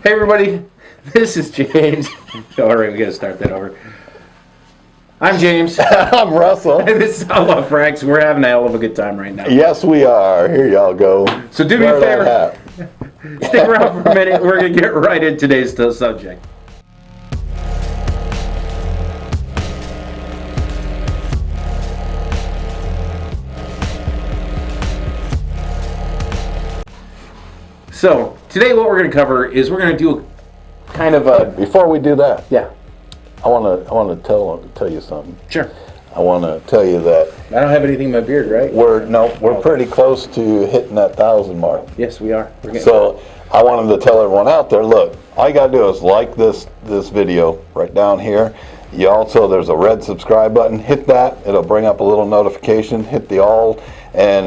Hey everybody, this is James. All right, we gotta start that over. I'm James. I'm Russell. And this is Outlaw Frags. We're having a hell of a good time right now. Yes, we are. Here y'all go. So do me a favor. Stick around for a minute. We're gonna get right into today's subject. So today, what we're going to cover is we're going to do kind of a. Before we do that, Yeah. I want to tell you something. Sure. I want to tell you that I don't have anything in my beard, right? we're pretty close to hitting that 1,000 mark. Yes, we are. So I wanted to tell everyone out there, look, all you gotta do is like this video right down here. You also, there's a red subscribe button. Hit that. It'll bring up a little notification. Hit the all, and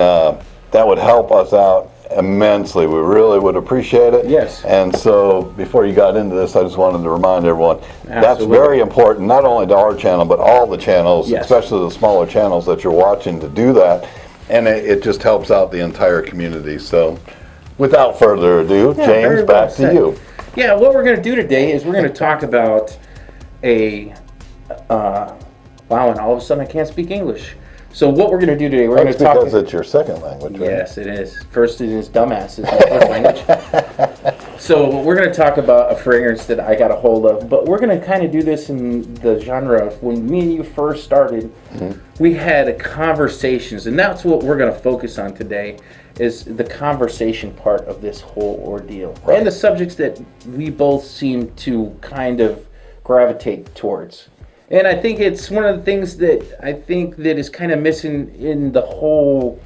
that would help us out immensely. We really would appreciate it. Yes. And so before you got into this, I just wanted to remind everyone that's Absolutely. very important, not only to our channel but all the channels, Yes. especially the smaller channels that you're watching, to do that, and it just helps out the entire community. So without further ado, Yeah, very James, well back said. to you. Yeah, what we're going to do today is we're going to talk about a. Wow, and all of a sudden I can't speak English. So what we're going to do today, we're going That's to talk. because it's your second language, right? Yes, it is. First it is dumbass is my first language. So we're going to talk about a fragrance that I got a hold of, but we're going to kind of do this in the genre of when me and you first started. We had conversations, and that's what we're going to focus on today, is the conversation part of this whole ordeal, Right. and the subjects that we both seem to kind of gravitate towards. And I think it's one of the things that I think that is kind of missing in the whole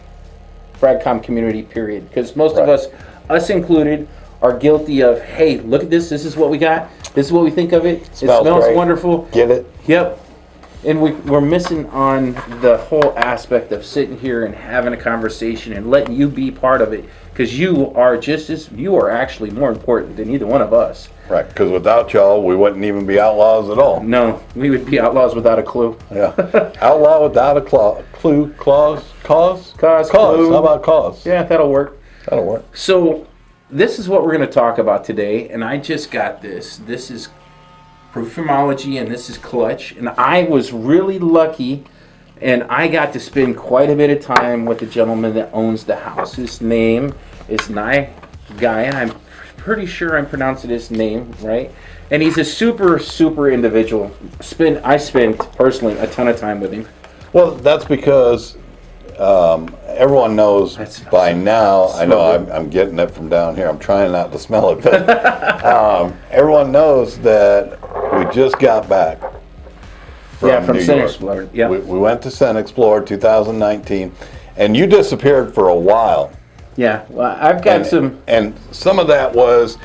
Fragcom community, period. Because most of Right. us included, are guilty of, hey, look at this. This is what we got. This is what we think of it. It smells great. wonderful. Get it? Yep. And we're missing on the whole aspect of sitting here and having a conversation and letting you be part of it. Because you are actually more important than either one of us. Right, because without y'all, we wouldn't even be outlaws at all. No, we would be outlaws without a clue. Yeah. Outlaw without a clue, cause? Cause, Cause. clue. How about cause? Yeah, that'll work. That'll work. So, this is what we're going to talk about today, and I just got this. This is Perfumology, and this is Clutch, and I was really lucky, and I got to spend quite a bit of time with the gentleman that owns the house. His name is Nye Guy, and I'm pretty sure I'm pronouncing his name right, and he's a super individual. I spent personally a ton of time with him. Well, that's because everyone knows That smells by now. I know good. I'm getting it from down here. I'm trying not to smell it, but everyone knows that we just got back from New Scent York. Explorer. Yeah. We went to Scent Explorer 2019, and you disappeared for a while. Yeah, well, I've got And some of that was,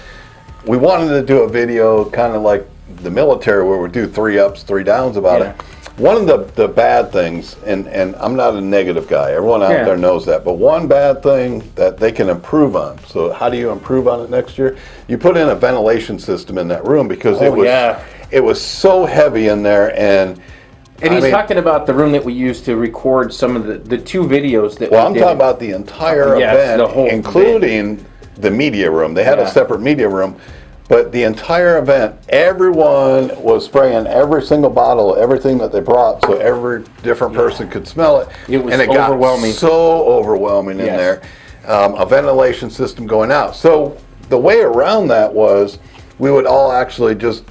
we wanted to do a video kind of like the military where we do 3 ups, 3 downs about Yeah. it. One of the bad things, and I'm not a negative guy, everyone out there knows that, but one bad thing that they can improve on. So how do you improve on it next year? You put in a ventilation system in that room, because it was so heavy in there. And he's talking about the room that we used to record some of the 2 videos that well, we I'm did. talking about the entire Yes, event, the whole including the media room. They had Yeah. a separate media room, but the entire event, everyone was spraying every single bottle, everything that they brought, so every different person could smell it. It was and it overwhelming. got so overwhelming in Yes. there. A ventilation system going out. So the way around that was, we would all actually just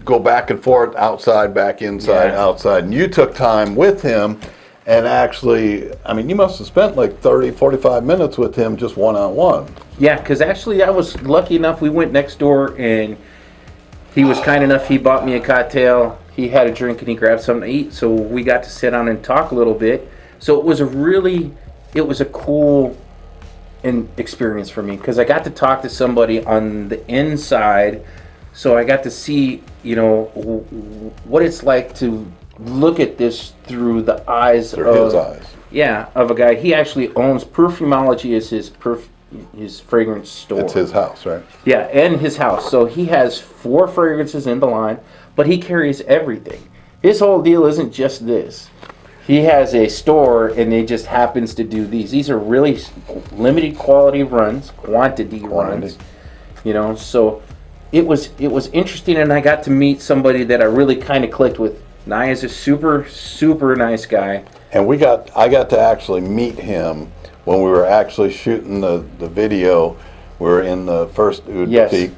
go back and forth, outside, back inside, Yeah. outside. And you took time with him, and actually, I mean, you must have spent like 30, 45 minutes with him just one-on-one. Yeah, because actually I was lucky enough. We went next door, and he was kind enough. He bought me a cocktail. He had a drink, and he grabbed something to eat. So we got to sit down and talk a little bit. So it was a cool experience for me, because I got to talk to somebody on the inside. So I got to see, what it's like to look at this through the eyes Through his eyes. Yeah, of a guy. He actually owns Perfumology as his fragrance store. It's his house, right? Yeah, and his house. So he has 4 fragrances in the line, but he carries everything. His whole deal isn't just this. He has a store, and he just happens to do these. These are really limited quantity runs. So it was interesting, and I got to meet somebody that I really kind of clicked with. Nye is a super, super nice guy. And I got to actually meet him when we were actually shooting the video. We were in the first Oud Boutique.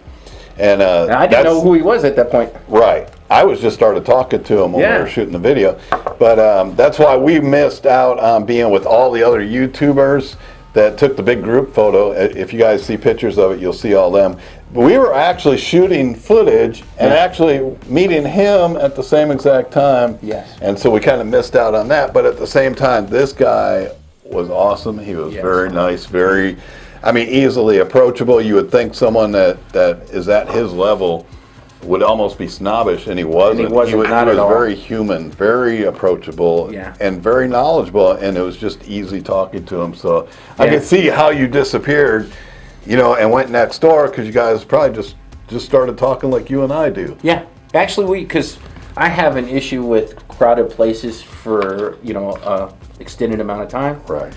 And I didn't know who he was at that point. Right. I was just started talking to him when we were shooting the video. But that's why we missed out on being with all the other YouTubers that took the big group photo. If you guys see pictures of it, you'll see all them. But we were actually shooting footage and actually meeting him at the same exact time. Yes. And so we kind of missed out on that. But at the same time, this guy was awesome. He was very nice, very... I mean, easily approachable. You would think someone that is at his level would almost be snobbish, and he wasn't. And he wasn't, not at all. Very human, very approachable, and very knowledgeable, and it was just easy talking to him. So I could see how you disappeared, and went next door, because you guys probably just started talking like you and I do. Yeah. Actually, because I have an issue with crowded places for, extended amount of time. Right.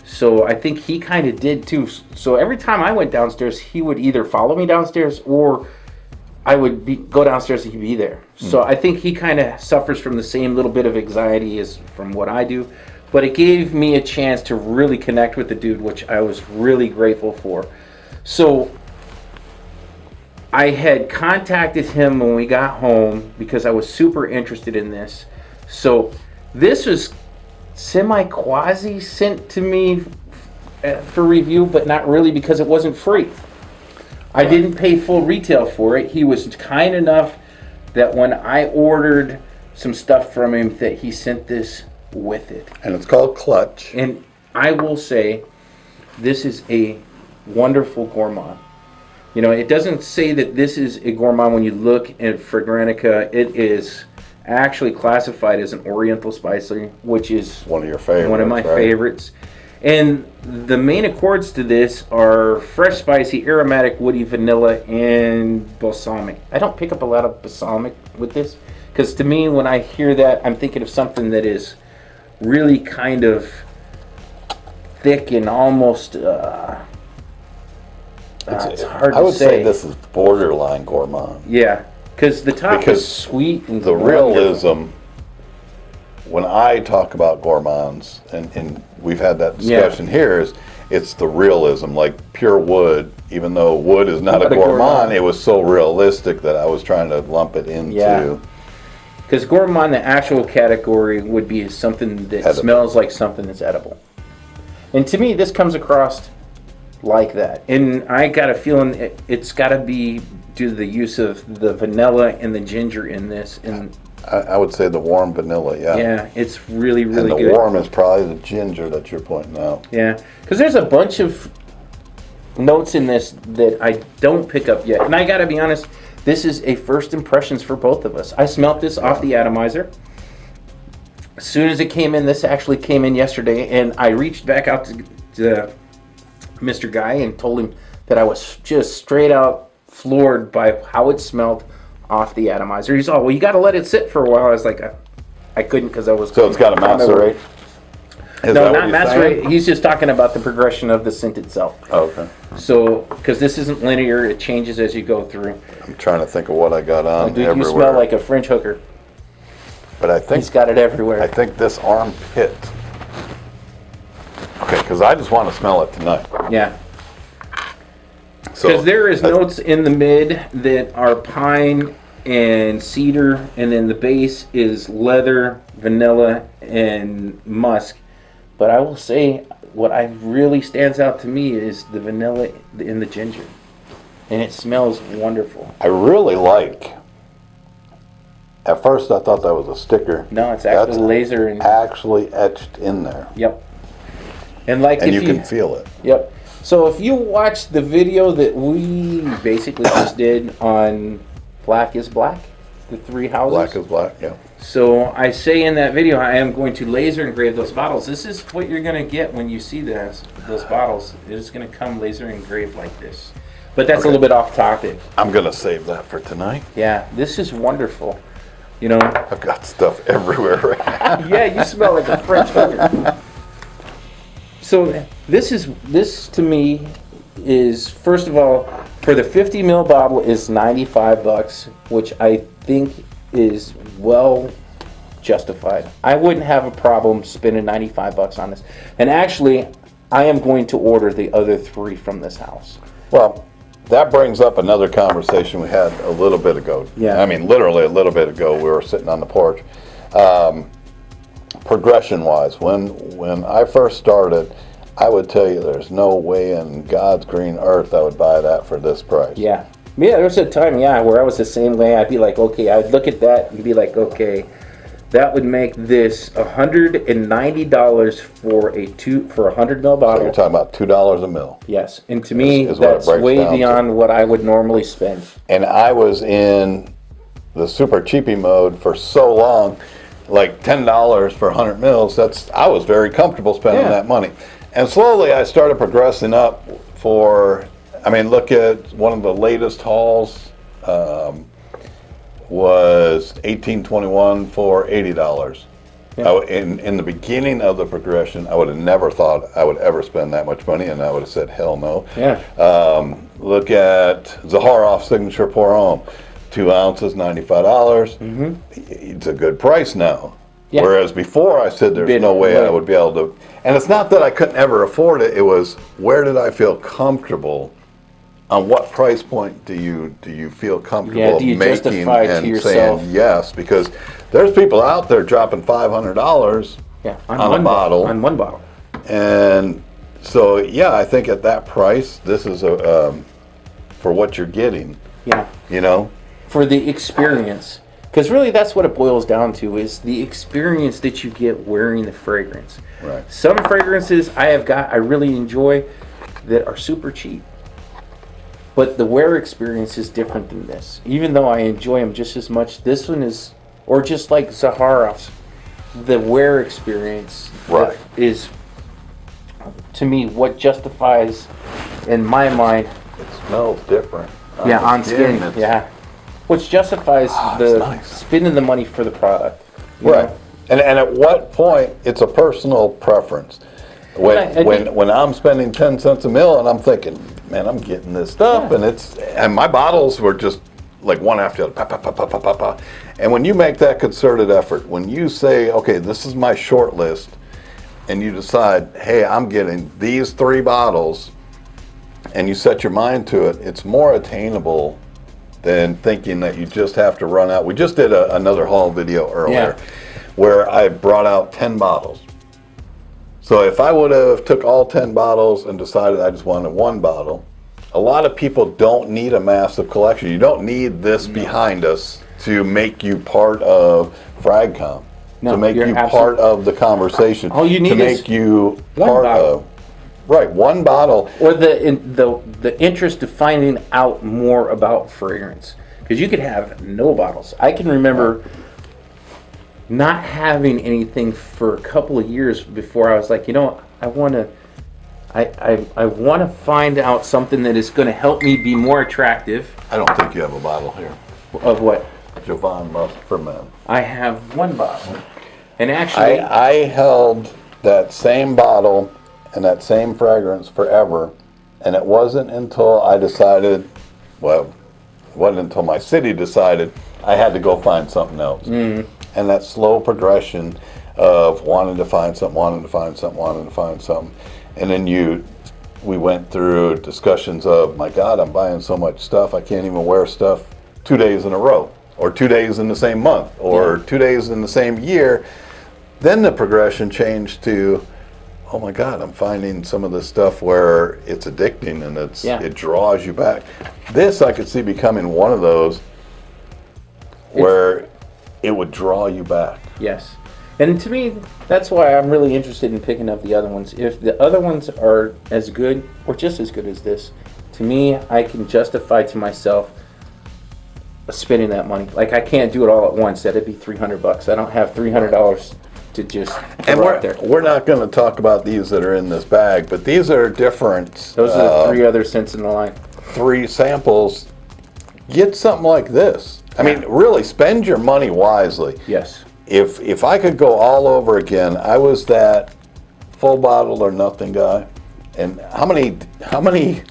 So I think he kind of did too. So every time I went downstairs, he would either follow me downstairs or I would go downstairs and he'd be there. So I think he kind of suffers from the same little bit of anxiety as from what I do. But it gave me a chance to really connect with the dude, which I was really grateful for. So I had contacted him when we got home because I was super interested in this. So this was semi-quasi sent to me for review, but not really, because it wasn't free. I didn't pay full retail for it. He was kind enough that when I ordered some stuff from him, that he sent this with it. And it's called Clutch. And I will say, this is a wonderful gourmand. It doesn't say that this is a gourmand when you look at Fragrantica. It is actually classified as an Oriental spicy, which is one of your favorites. One of my favorites. And the main accords to this are fresh, spicy, aromatic, woody, vanilla, and balsamic. I don't pick up a lot of balsamic with this, because to me, when I hear that, I'm thinking of something that is really kind of thick and almost it's hard to say. I would say this is borderline gourmand. Yeah. Because the top is sweet and the realism. When I talk about gourmands, and we've had that discussion here, is it's the realism, like pure wood. Even though wood is not a gourmand, it was so realistic that I was trying to lump it into. Yeah. Because gourmand, the actual category would be something that smells like something that's edible. And to me, this comes across like that. And I got a feeling it's got to be due to the use of the vanilla and the ginger in this. And I would say the warm vanilla, Yeah, it's really, really good. And the warm is probably the ginger that you're pointing out. Yeah, because there's a bunch of notes in this that I don't pick up yet. And I got to be honest, this is a first impressions for both of us. I smelt this off the atomizer. As soon as it came in, this actually came in yesterday, and I reached back out to Mr. Guy and told him that I was just straight out floored by how it smelled off the atomizer. He's all, well, you got to let it sit for a while. I was like, I couldn't, because I was... So it's got to macerate? No, not macerate. He's just talking about the progression of the scent itself. Oh, okay. So, because this isn't linear, it changes as you go through. I'm trying to think of what I got on everywhere. You smell like a French hooker. But I think... He's got it everywhere. I think this armpit... Okay, because I just want to smell it tonight. Yeah. Because there is notes in the mid that are pine and cedar, and then the base is leather, vanilla, and musk. But I will say, what really stands out to me is the vanilla and the ginger. And it smells wonderful. I really like... At first I thought that was a sticker. No, it's actually laser. And actually etched in there. Yep. And you can feel it. Yep. So if you watch the video that we basically just did on Black is Black, the 3 houses. Black is Black, yeah. So I say in that video, I am going to laser engrave those bottles. This is what you're going to get when you see those bottles. It is going to come laser engraved like this. But that's a little bit off topic. I'm going to save that for tonight. Yeah, this is wonderful. I've got stuff everywhere right now. Yeah, you smell like a French hooker. So this to me is, first of all, For the 50 ml bottle is $95, which I think is well justified. I wouldn't have a problem spending $95 on this. And actually, I am going to order the other 3 from this house. Well, that brings up another conversation we had a little bit ago. Yeah. I mean, literally a little bit ago, we were sitting on the porch. Progression-wise, when I first started, I would tell you there's no way in God's green earth I would buy that for this price. Yeah. Yeah, there was a time, where I was the same way. I'd be like, okay, I'd look at that and be like, okay, that would make this $190 for a 100 ml So bottle. you're talking about $2 a mil. Yes, and to me, Is what it that's breaks way down to. beyond what I would normally spend. And I was in the super cheapy mode for so long, like $10 for 100 mils. I was very comfortable spending Yeah. that money. And slowly I started progressing up look at one of the latest hauls, was 1821 for $80. Yeah. In the beginning of the progression, I would have never thought I would ever spend that much money, and I would have said, hell no. Yeah. Look at Zaharoff Signature Pour Homme, 2 ounces, $95. Mm-hmm. It's a good price now. Yeah. Whereas before I said there's no way I would be able to, and it's not that I couldn't ever afford it, it was where did I feel comfortable? On what price point do you feel comfortable do you making justify to and yourself? saying yes? Because there's people out there dropping $500 on a bottle. On one bottle. And so, I think at that price, this is for what you're getting. Yeah. You know? For the experience. Because really that's what it boils down to, is the experience that you get wearing the fragrance. Right. Some fragrances I really enjoy that are super cheap. But the wear experience is different than this. Even though I enjoy them just as much, this one is, or just like Zaharoff's, the wear experience Right. is, to me, what justifies, in my mind, It smells different. on skin, it's- which justifies the nice. spending the money for the product. you Right. know? And at what point, it's a personal preference. When I'm spending 10 cents a mil and I'm thinking, man, I'm getting this stuff, and my bottles were just like one after the other, pa, pa, pa, pa, pa, pa, pa. And when you make that concerted effort, when you say, okay, this is my short list, and you decide, hey, I'm getting these 3 bottles, and you set your mind to it, it's more attainable than thinking that you just have to run out. We just did another haul video earlier where I brought out 10 bottles. So if I would have took all 10 bottles and decided I just wanted 1 bottle, a lot of people don't need a massive collection. You don't need this behind us to make you part of FragCom, to make you part of the conversation, All you need to make is you one part bottle. of. Right, 1 bottle. Or the interest of finding out more about fragrance. Because you could have no bottles. I can remember not having anything for a couple of years before I was like, I want to find out something that is going to help me be more attractive. I don't think you have a bottle here. Of what? Jovan Musk for Men. I have 1 bottle. And actually, I held that same bottle and that same fragrance forever, and it wasn't until I decided, it wasn't until my city decided I had to go find something else. Mm. And that slow progression of wanting to find something, and then we went through discussions of, my God, I'm buying so much stuff, I can't even wear stuff 2 days in a row, or 2 days in the same month, or 2 days in the same year. Then the progression changed to, oh my God, I'm finding some of this stuff where it's addicting and it draws you back. This I could see becoming one of those where it would draw you back. yes. And to me, that's why I'm really interested in picking up the other ones. If the other ones are as good or just as good as this, to me, I can justify to myself spending that money. Like, I can't do it all at once. That'd be $300. I don't have $300 to just throw out there. We're not going to talk about these that are in this bag, but these are different. Those are the 3 other scents in the line. 3 samples. Get something like this. I mean, really, spend your money wisely. Yes. If I could go all over again, I was that full bottle or nothing guy. And how many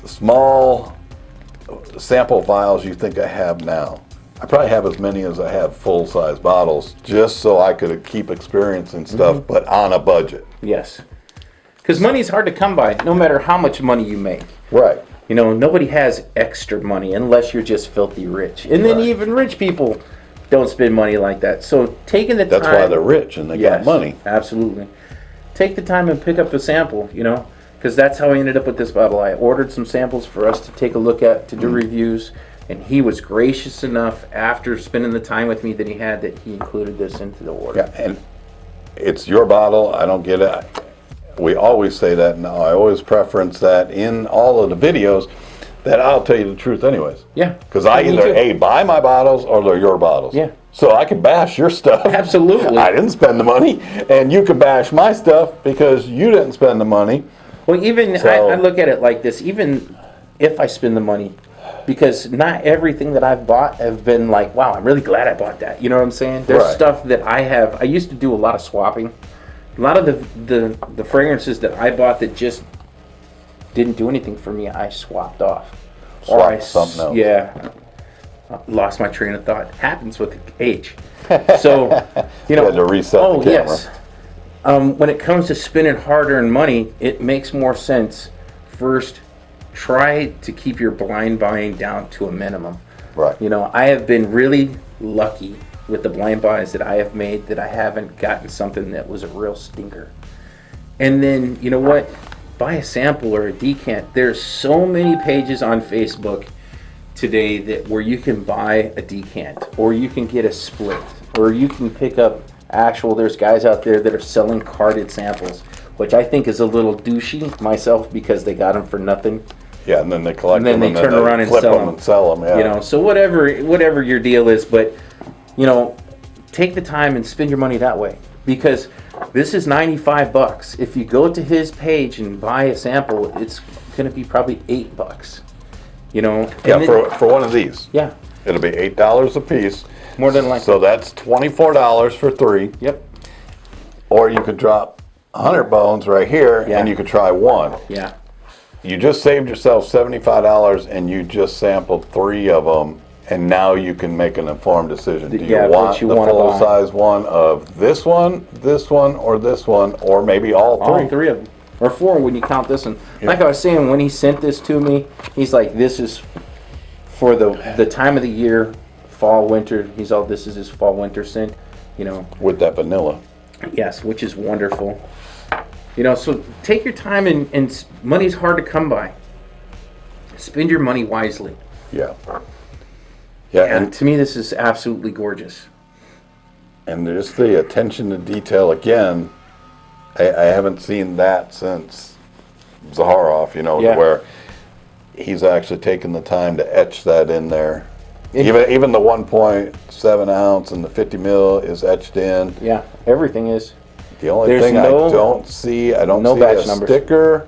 small sample vials you think I have now? I probably have as many as I have full-size bottles, just so I could keep experiencing stuff, but on a budget. Yes. Because money's hard to come by, no matter how much money you make. Right. You know, nobody has extra money unless you're just filthy rich. And then even rich people don't spend money like that. So taking the time... That's why they're rich and they got money. Absolutely. Take the time and pick up a sample, you know, because that's how I ended up with this bottle. I ordered some samples for us to take a look at, to do reviews, and he was gracious enough after spending the time with me that he had that he included this into the order. Yeah, and it's your bottle. I don't get it. We always say that now. I always preference that in all of the videos, that I'll tell you the truth anyways. Yeah. Because I either A, buy my bottles or they're your bottles. Yeah. So I can bash your stuff. Absolutely. I didn't spend the money. And you can bash my stuff because you didn't spend the money. Well, even, I look at it like this, even if I spend the money, because not everything that I've bought have been like, wow, I'm really glad I bought that. You know what I'm saying? There's stuff that I used to do a lot of swapping. A lot of the fragrances that I bought that just didn't do anything for me, I swapped off. Something else. Yeah. Lost my train of thought. Happens with age. So, you know. You had to reset the camera. Yes. When it comes to spending hard-earned money, it makes more sense. First, try to keep your blind buying down to a minimum. Right. You know, I have been really lucky with the blind buys that I have made that I haven't gotten something that was a real stinker. And then, you know what? Buy a sample or a decant. There's so many pages on Facebook today that where you can buy a decant, or you can get a split, or you can pick up there's guys out there that are selling carded samples, which I think is a little douchey myself, because they got them for nothing. Yeah, and then they collect them, and then they turn around and flip them and sell them. Yeah. You know, so whatever your deal is, but you know, take the time and spend your money that way, because this is $95. If you go to his page and buy a sample, it's going to be probably $8. You know. Yeah, for one of these. Yeah. It'll be $8 a piece. More than likely. So that's $24 for 3. Yep. Or you could drop 100 bones right here, and you could try one. Yeah. You just saved yourself $75, and you just sampled 3 of them, and now you can make an informed decision. Do you want the full-size one of this one, or this one, or maybe all 3? All 3 of them. Or 4 when you count this one. Yeah. Like I was saying, when he sent this to me, he's like, this is for the time of the year, fall, winter. This is his fall, winter scent, you know. With that vanilla. Yes, which is wonderful. You know, so take your time, and money's hard to come by. Spend your money wisely. Yeah. Yeah, and to me, this is absolutely gorgeous. And just the attention to detail, again, I haven't seen that since Zaharoff, you know, where he's actually taken the time to etch that in there. Even the 1.7 ounce and the 50 mil is etched in. Yeah, everything is. The only thing I don't see a sticker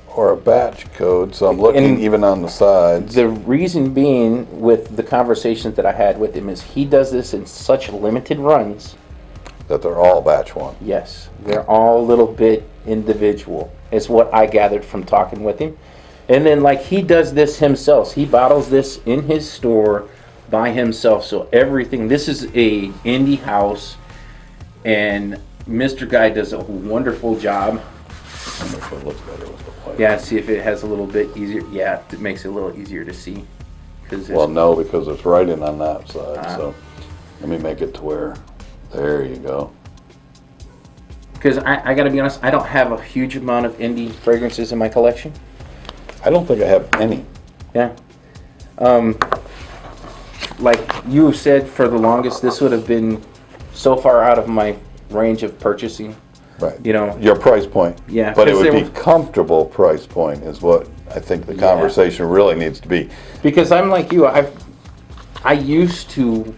or a batch code, so I'm looking even on the sides. The reason being, with the conversations that I had with him, is he does this in such limited runs that they're all batch one. Yes, they're all a little bit individual, is what I gathered from talking with him. And then, like, he does this himself. He bottles this in his store by himself. So everything, this is a indie house, and Mr. Guy does a wonderful job. It looks better with the white. Yeah, see if it has a little bit easier. Yeah, it makes it a little easier to see. Well, no, because it's writing on that side. So let me make it to where, there you go. Because I got to be honest, I don't have a huge amount of indie fragrances in my collection. I don't think I have any. Yeah. Like you said, for the longest, this would have been so far out of my range of purchasing. Right. You know. Your price point. Yeah. But it would be comfortable price point is what I think the conversation really needs to be. Because I'm like you, I used to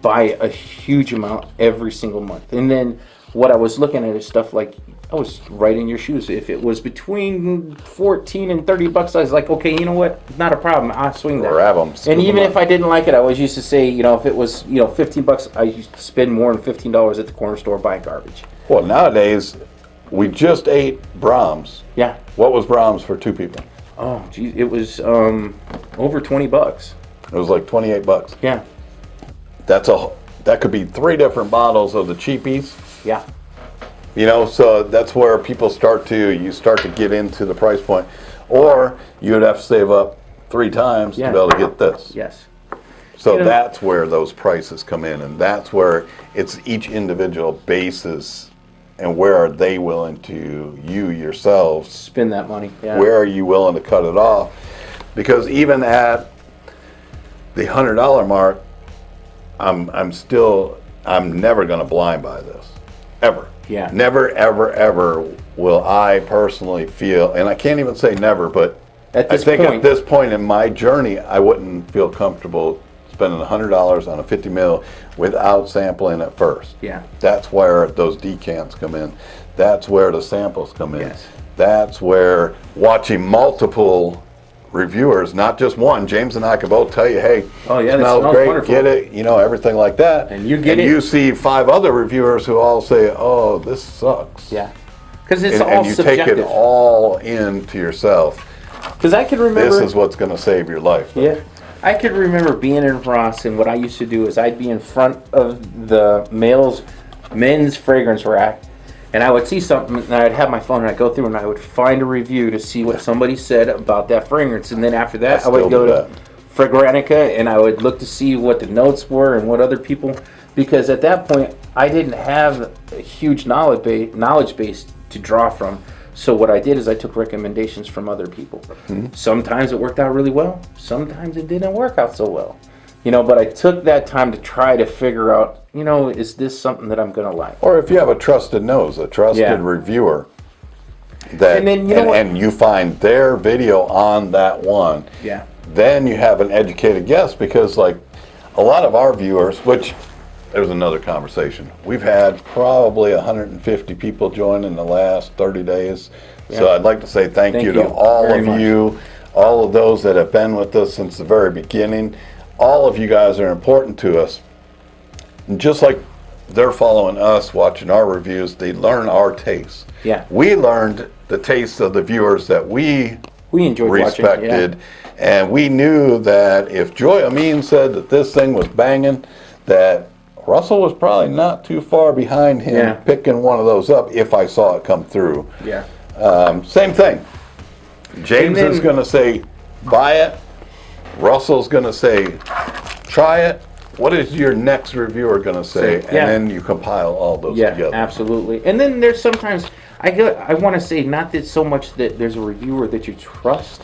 buy a huge amount every single month. And then what I was looking at is stuff like, I was right in your shoes. If it was between $14 and $30, I was like, okay, you know what? Not a problem. I'll swing that. Grab them. And even if I didn't like it, I always used to say, you know, if it was, you know, $15, I used to spend more than $15 at the corner store buying garbage. Well, nowadays, we just ate Brahms. Yeah. What was Brahms for 2 people? Oh, geez, it was over $20. It was like $28. Yeah, That could be 3 different bottles of the cheapies. yeah, You know, so that's where people start to get into the price point. Or you would have to save up 3 times Yeah. to be able to get this. yes. So You know- that's where those prices come in, and that's where it's each individual basis, and where are they willing to, you yourselves, Spend that money. Yeah. where are you willing to cut it off? Because even at the $100 mark, I'm never going to blind buy this, ever. Yeah. Never, ever, ever will I personally feel, and I can't even say never, but At this I think point- at this point in my journey, I wouldn't feel comfortable spending $100 on a 50 ml without sampling it first. Yeah. That's where those decants come in. That's where the samples come in. Yes. That's where watching multiple reviewers, not just one. James and I can both tell you, hey, Oh, yeah, that smells smells great, wonderful. get it, you know, everything like that. And you get it. you see 5 other reviewers who all say, oh, this sucks. Yeah. Because it's all And you take subjective. it all into yourself. Because I can remember. This is what's going to save your life. Yeah. I could remember being in Ross, and what I used to do is I'd be in front of the men's fragrance rack, and I would see something, and I'd have my phone, and I'd go through, and I would find a review to see what somebody said about that fragrance, and then after that, I would still go do to Fragrantica, and I would look to see what the notes were and what other people, because at that point, I didn't have a huge knowledge base to draw from. So what I did is I took recommendations from other people. Sometimes it worked out really well. Sometimes it didn't work out so well. You know, but I took that time to try to figure out, you know, is this something that I'm going to like? Or if you have a trusted nose, a trusted Yeah. reviewer, that And then, you know what? and you find their video on that one, Yeah. then you have an educated guess, because like a lot of our viewers, which there's another conversation. We've had probably 150 people join in the last 30 days. So Yeah. I'd like to say thank you to you all very of much. you, all of those that have been with us since the very beginning. All of you guys are important to us. And just like they're following us, watching our reviews, they learn our tastes. Yeah. We learned the tastes of the viewers that we enjoyed respected, watching. and we knew that if Joy Amin said that this thing was banging, that Russell was probably not too far behind him Yeah. picking one of those up if I saw it come through. Yeah. Same thing. James And then- is going to say, buy it. Russell's going to say, try it. What is your next reviewer going to say? Yeah. And then you compile all those Yeah, together. absolutely. And then there's sometimes, I want to say, not that so much that there's a reviewer that you trust.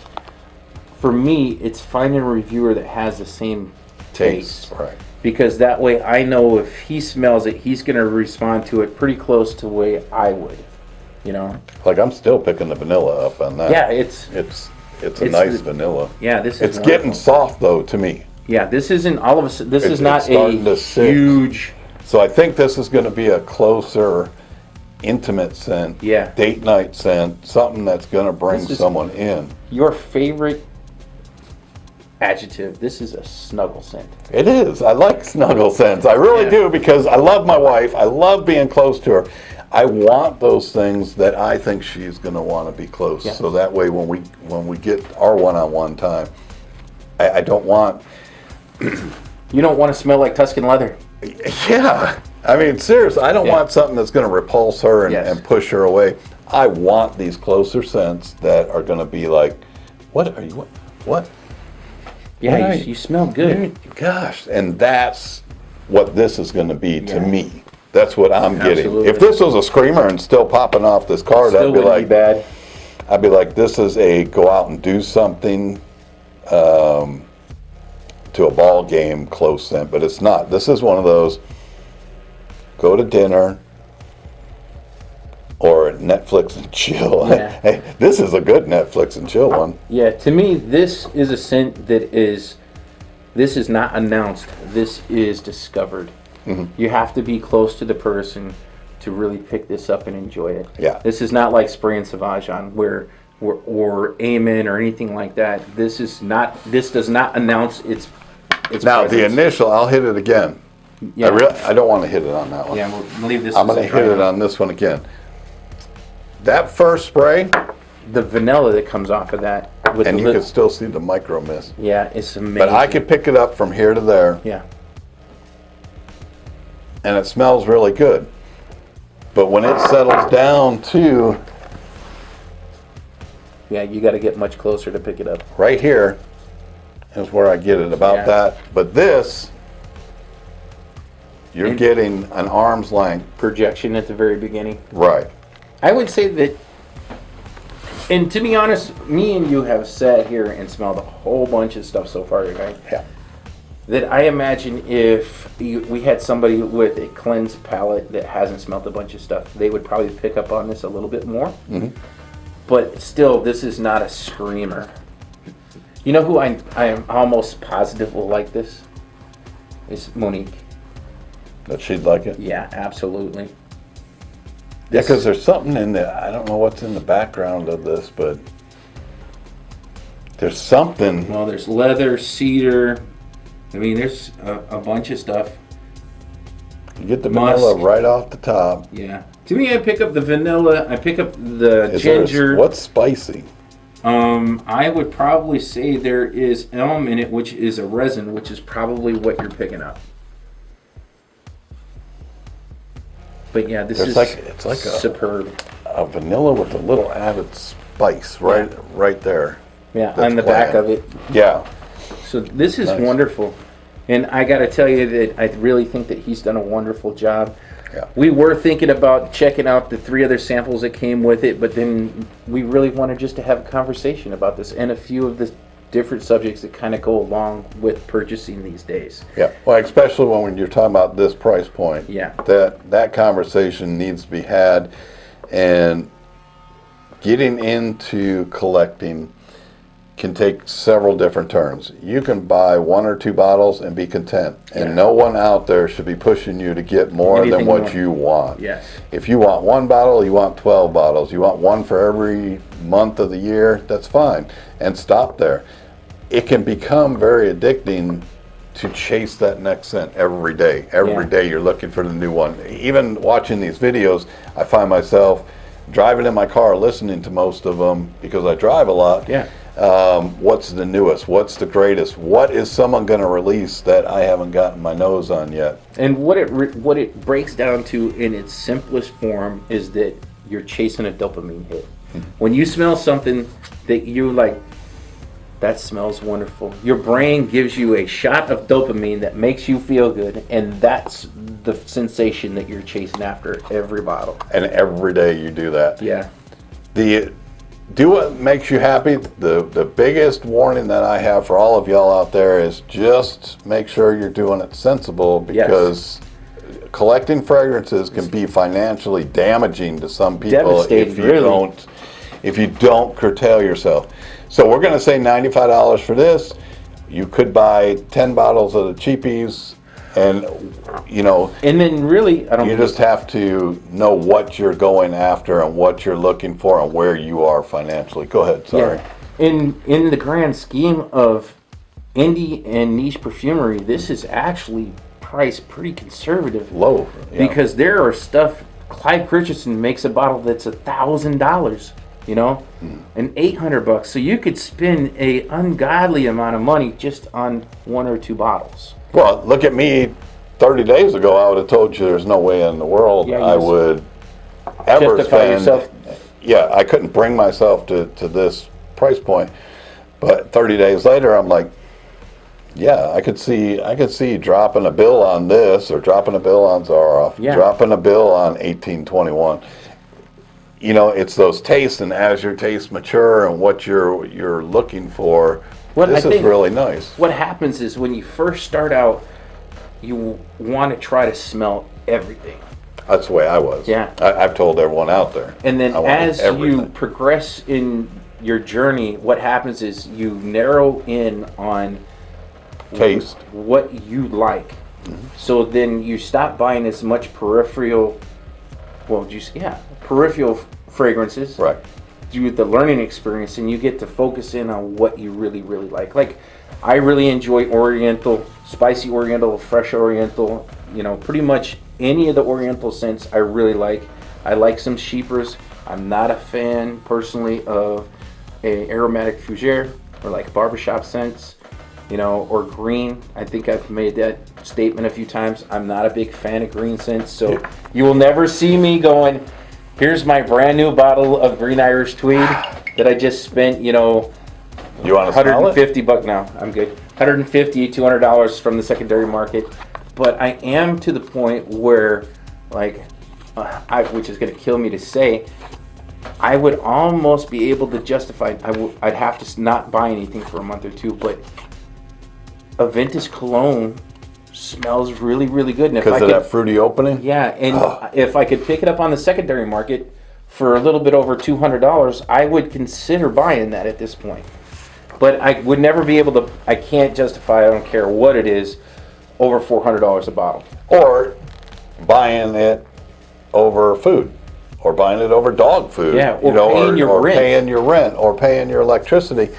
For me, it's finding a reviewer that has the same taste. Right. Because that way I know if he smells it, he's going to respond to it pretty close to the way I would, you know? Like I'm still picking the vanilla up on that. Yeah, it's It's a It's nice the- vanilla. yeah, this is It's wonderful. getting soft though to me. Yeah, this isn't all of a sudden, this It's is not starting a to sit. huge, So I think this is going to be a closer, intimate scent. Yeah. Date night scent. Something that's going to bring This is- someone in. your favorite adjective. This is a snuggle scent. It is. I like snuggle scents. I really Yeah. do, because I love my wife. I love being close to her. I want those things that I think she's going to want to be close. Yeah. So that way, when we get our one-on-one time, I don't want. You don't want to smell like Tuscan leather. Yeah. I mean, seriously, I don't Yeah. want something that's going to repulse her and, Yes. and push her away. I want these closer scents that are going to be like, what are you? What? Yeah, Right. you smell good. Gosh, and that's what this is going to be to Yeah. me. That's what I'm getting. Absolutely. If this was a screamer and still popping off this card, Still I'd be wouldn't like, be bad. I'd be like, this is a go out and do something to a ball game close scent, but it's not. This is one of those go to dinner or Netflix and chill. Yeah. Hey, this is a good Netflix and chill one. Yeah, to me, this is a scent that is, this is not announced. This is discovered. You have to be close to the person to really pick this up and enjoy it. Yeah. This is not like Spray and Sauvage on where or Amen or anything like that. This is not. This does not announce its Now, the presence. initial, I'll hit it again. Yeah. I don't want to hit it on that one. Yeah, we'll leave this. I'm as going a to hit it dry on this one again. That first spray, the vanilla that comes off of that with And the you can still see the micro mist. Yeah, it's amazing. But I could pick it up from here to there. Yeah. And it smells really good. But when it settles down to Yeah, you got to get much closer to pick it up. right here is where I get it about that. But this, you're getting an arm's length. Projection at the very beginning. Right. I would say that, and to be honest, me and you have sat here and smelled a whole bunch of stuff so far, right? Yeah. That I imagine if we had somebody with a cleansed palate that hasn't smelled a bunch of stuff, they would probably pick up on this a little bit more. Mm-hmm. But still, this is not a screamer. You know who I am almost positive will like this? Is Monique. That she'd like it? Yeah, absolutely. Yeah, because there's something in the, I don't know what's in the background of this, but there's something. Well, there's leather, cedar. I mean, there's a bunch of stuff. You get the vanilla Musk. right off the top. Yeah. To me, I pick up the vanilla. I pick up the ginger. What's spicy? I would probably say there is elm in it, which is a resin, which is probably what you're picking up. But yeah, this is it's like superb. A vanilla with a little added spice right there. Yeah, That's on the back bland. of it. Yeah. So this is Nice. wonderful. And I got to tell you that I really think that he's done a wonderful job. Yeah. We were thinking about checking out the 3 other samples that came with it, but then we really wanted just to have a conversation about this and a few of the different subjects that kind of go along with purchasing these days. Yeah. Well, especially when you're talking about this price point. Yeah. That conversation needs to be had, and getting into collecting can take several different turns. You can buy 1 or 2 bottles and be content, and no one out there should be pushing you to get more Anything than what more. you want. Yes. If you want 1 bottle, you want 12 bottles. You want 1 for every month of the year, that's fine. And stop there. It can become very addicting to chase that next scent every day. Every day you're looking for the new one. Even watching these videos, I find myself driving in my car listening to most of them because I drive a lot. Yeah. What's the newest? What's the greatest? What is someone going to release that I haven't gotten my nose on yet? And what it breaks down to in its simplest form is that you're chasing a dopamine hit. When you smell something that you're like, that smells wonderful, your brain gives you a shot of dopamine that makes you feel good, and that's the sensation that you're chasing after every bottle. And every day you do that. Yeah. Do what makes you happy. The biggest warning that I have for all of y'all out there is just make sure you're doing it sensible, because collecting fragrances can be financially damaging to some people if you don't curtail yourself. So we're going to say $95 for this. You could buy 10 bottles of the cheapies, and and then really, you just have to know what you're going after and what you're looking for and where you are financially. Go ahead, sorry. Yeah. In the grand scheme of indie and niche perfumery, this is actually priced pretty conservative. Low. Yeah. Because there are stuff, Clyde Christensen makes a bottle that's $1,000, and $800. So you could spend a ungodly amount of money just on 1 or 2 bottles. Well, look at me 30 days ago. I would have told you there's no way in the world I would ever spend. Yourself. Yeah, I couldn't bring myself to this price point. But 30 days later, I'm like, yeah, I could see dropping a bill on this, or dropping a bill on Zaharoff, dropping a bill on 1821. It's those tastes, and as your tastes mature and what you're looking for, this is really nice. What happens is when you first start out, you want to try to smell everything. That's the way I was. Yeah. I've told everyone out there. And then as everything. you progress in your journey, what happens is you narrow in on taste, what you like. Mm-hmm. So then you stop buying as much peripheral fragrances. Right. Do the learning experience, and you get to focus in on what you really, really like. Like, I really enjoy Oriental, spicy Oriental, fresh Oriental, pretty much any of the Oriental scents I really like. I like some Sheepers. I'm not a fan, personally, of a aromatic fougere or like barbershop scents, you know, or green. I think I've made that statement a few times. I'm not a big fan of green scents, so you will never see me going, here's my brand new bottle of Green Irish Tweed that I just spent, you know, You want to smell it? $150 now. I'm good. $150, $200 from the secondary market. But I am to the point where, like, which is going to kill me to say, I would almost be able to justify. I'd have to not buy anything for a month or two, but a vintage cologne smells really, really good. Because of that fruity opening? Yeah, and if I could pick it up on the secondary market for a little bit over $200, I would consider buying that at this point. But I would never be able to, I can't justify, I don't care what it is, over $400 a bottle. Or buying it over food. Or buying it over dog food. Yeah, or paying your rent. Paying your rent, or paying your electricity.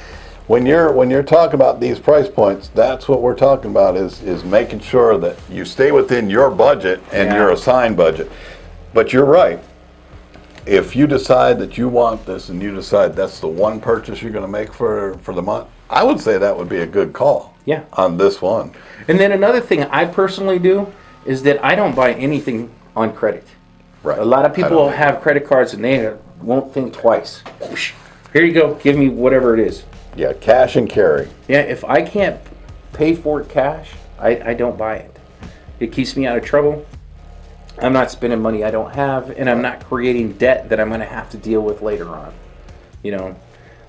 When you're talking about these price points, that's what we're talking about is making sure that you stay within your budget and your assigned budget. But you're right. If you decide that you want this and you decide that's the one purchase you're going to make for the month, I would say that would be a good call. Yeah. On this one. And then another thing I personally do is that I don't buy anything on credit. Right. A lot of people have credit cards and they won't think twice. Here you go, give me whatever it is. Yeah, cash and carry. Yeah, if I can't pay for it cash, I don't buy it. It keeps me out of trouble. I'm not spending money I don't have, and I'm not creating debt that I'm going to have to deal with later on. You know,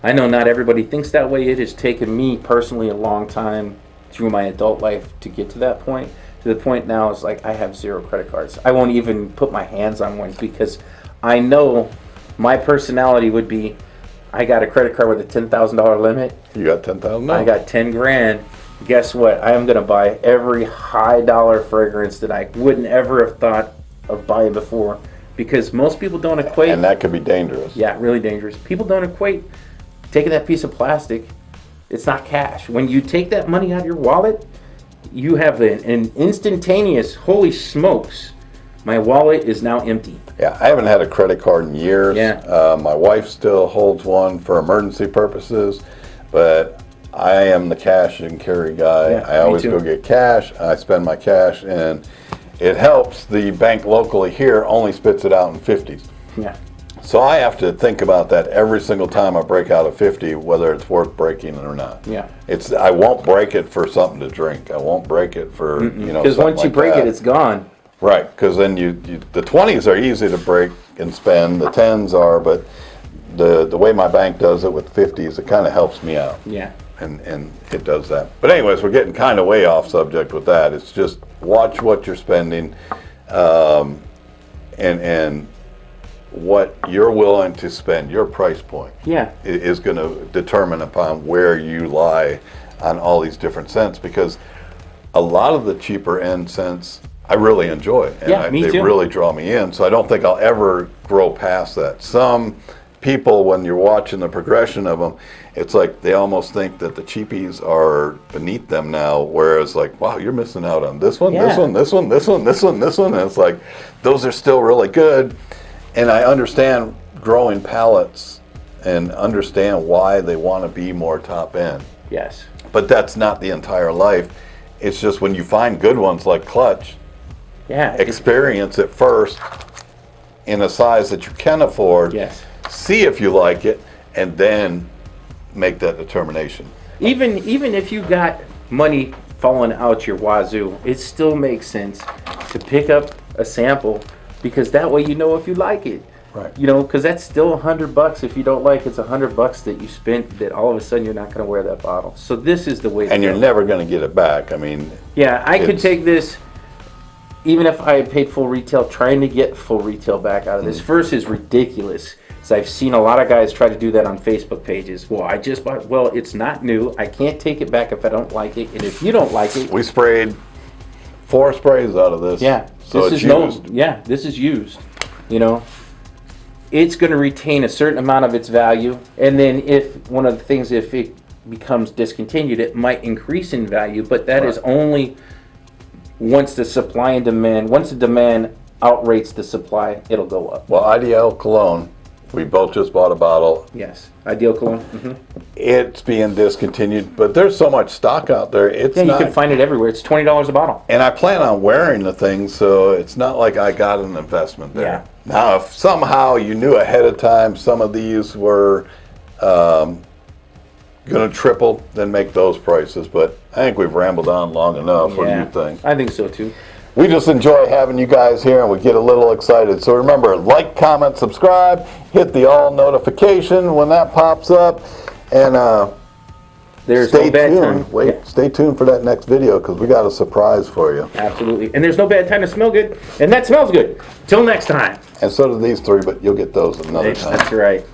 I know not everybody thinks that way. It has taken me personally a long time through my adult life to get to that point. To the point now is like I have 0 credit cards. I won't even put my hands on one because I know my personality would be, I got a credit card with a $10,000 limit. You got 10,000? I got 10 grand. Guess what? I am going to buy every high dollar fragrance that I wouldn't ever have thought of buying before, because most people don't equate. And that could be dangerous. Yeah, really dangerous. People don't equate taking that piece of plastic. It's not cash. When you take that money out of your wallet, you have an instantaneous, holy smokes, my wallet is now empty. Yeah, I haven't had a credit card in years. Yeah. My wife still holds one for emergency purposes, but I am the cash and carry guy. Yeah, I always me too. go get cash. I spend my cash, and it helps. The bank locally here only spits it out in 50s. Yeah. So I have to think about that every single time I break out a 50, whether it's worth breaking it or not. Yeah. I won't break it for something to drink. I won't break it for, Because once you break it, it's gone. Right, because then the 20s are easy to break and spend. The 10s are, but the way my bank does it with 50s, it kind of helps me out. Yeah. And it does that. But anyways, we're getting kind of way off subject with that. It's just watch what you're spending, and what you're willing to spend. Your price point is going to determine upon where you lie on all these different scents, because a lot of the cheaper end scents I really enjoy, and me they too. really draw me in. So I don't think I'll ever grow past that. Some people, when you're watching the progression of them, it's like they almost think that the cheapies are beneath them now, whereas like, wow, you're missing out on this one, this one, this one, this one, this one, this one. And it's like, those are still really good. And I understand growing palates and understand why they want to be more top end. Yes. But that's not the entire life. It's just when you find good ones like Clutch, experience it first in a size that you can afford. Yes. See if you like it, and then make that determination. Even if you got money falling out your wazoo, it still makes sense to pick up a sample, because that way you know if you like it. Right. You know, because that's still $100. If you don't like it's $100 that you spent, that all of a sudden you're not going to wear that bottle. So this is the way. And you're never going to get it back. I mean. Yeah, I could take this, even if I had paid full retail, trying to get full retail back out of this. First is ridiculous. So I've seen a lot of guys try to do that on Facebook pages. Well, I just bought. Well, it's not new. I can't take it back if I don't like it. And if you don't like it, we sprayed 4 sprays out of this. Yeah, so this it's is used. this is used. You know, it's going to retain a certain amount of its value, and then if one of the things, if it becomes discontinued, it might increase in value. But that is only once the supply and demand. Once the demand outrates the supply, it'll go up. Well, IDL Cologne We both just bought a bottle. Yes. Ideal Cologne. Mm-hmm. It's being discontinued, but there's so much stock out there. It's Yeah, you not, can find it everywhere. It's $20 a bottle. and I plan on wearing the thing, so it's not like I got an investment there. Yeah. Now, if somehow you knew ahead of time some of these were going to triple, then make those prices. But I think we've rambled on long enough. What do you think? I think so too. We just enjoy having you guys here, and we get a little excited. So remember, like, comment, subscribe, hit the all notification when that pops up, and There's stay no bad tuned. time. Wait, Yeah, stay tuned for that next video because we got a surprise for you. absolutely. And there's no bad time to smell good, and that smells good. Till next time. And so do these three, but you'll get those another time. That's right.